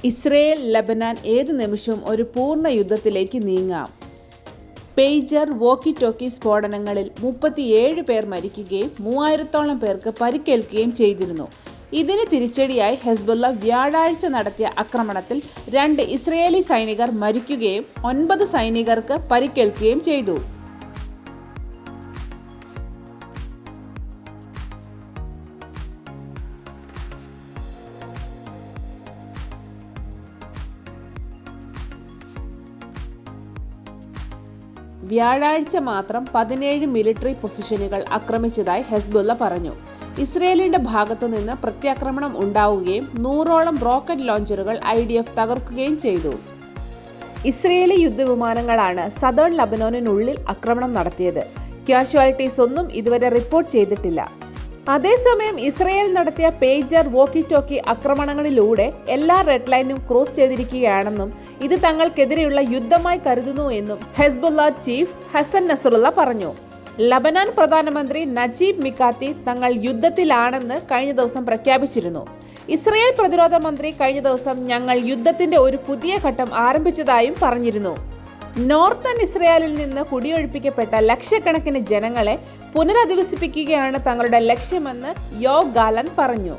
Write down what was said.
Israel Lebanon ഏത് നിമിഷവും ഒരു പൂർണ്ണ യുദ്ധത്തിലേക്ക് നീങ്ങാം. പേജർ വോക്കി ടോക്കി സ്ഫോടനങ്ങളിൽ 37 പേർ മരിക്കുകയും 3000-ഓളം പേർക്ക് പരിക്കേൽക്കുകയും ചെയ്തിരുന്നു. ഇതിന് തിരിച്ചടിയായി ഹെസ്ബുള്ള വ്യാഴാഴ്ച നടത്തിയ ആക്രമണത്തിൽ 2 ഇസ്രയേലി സൈനികർ മരിക്കുകയും 9 സൈനികർക്ക് പരിക്കേൽക്കുകയും ചെയ്തു. വ്യാഴാഴ്ച മാത്രം 17 മിലിറ്ററി പൊസിഷനുകൾ ആക്രമിച്ചതായി ഹെസ്ബുള്ള പറഞ്ഞു. ഇസ്രയേലിന്റെ ഭാഗത്തുനിന്ന് പ്രത്യാക്രമണം ഉണ്ടാവുകയും 100ഓളം റോക്കറ്റ് ലോഞ്ചറുകൾ IDF തകർക്കുകയും ചെയ്തു. ഇസ്രയേലി യുദ്ധവിമാനങ്ങളാണ് സദേൺ ലബനോനിനുള്ളിൽ ആക്രമണം നടത്തിയത്. കാഷ്വാലിറ്റീസ് ഒന്നും ഇതുവരെ റിപ്പോർട്ട് ചെയ്തിട്ടില്ല. അതേസമയം ഇസ്രയേൽ നടത്തിയ പേജർ വോക്കി ടോക്കി ആക്രമണങ്ങളിലൂടെ എല്ലാ റെഡ് ലൈനും ക്രോസ് ചെയ്തിരിക്കുകയാണെന്നും ഇത് തങ്ങൾക്കെതിരെയുള്ള യുദ്ധമായി കരുതുന്നു എന്നും ഹെസ്ബുള്ള ചീഫ് ഹസൻ നസ്രുള്ള പറഞ്ഞു. ലബനാൻ പ്രധാനമന്ത്രി നജീബ് മിക്കാത്തി തങ്ങൾ യുദ്ധത്തിലാണെന്ന് കഴിഞ്ഞ ദിവസം പ്രഖ്യാപിച്ചിരുന്നു. ഇസ്രയേൽ പ്രതിരോധ മന്ത്രി കഴിഞ്ഞ ദിവസം ഞങ്ങൾ യുദ്ധത്തിന്റെ ഒരു പുതിയ ഘട്ടം ആരംഭിച്ചതായും പറഞ്ഞിരുന്നു. നോർത്തേൺ ഇസ്രയേലിൽ നിന്ന് കുടിയൊഴിപ്പിക്കപ്പെട്ട ലക്ഷക്കണക്കിന് ജനങ്ങളെ പുനരധിവസിപ്പിക്കുകയാണ് തങ്ങളുടെ ലക്ഷ്യമെന്ന് യോവ് ഗാലന്റ് പറഞ്ഞു.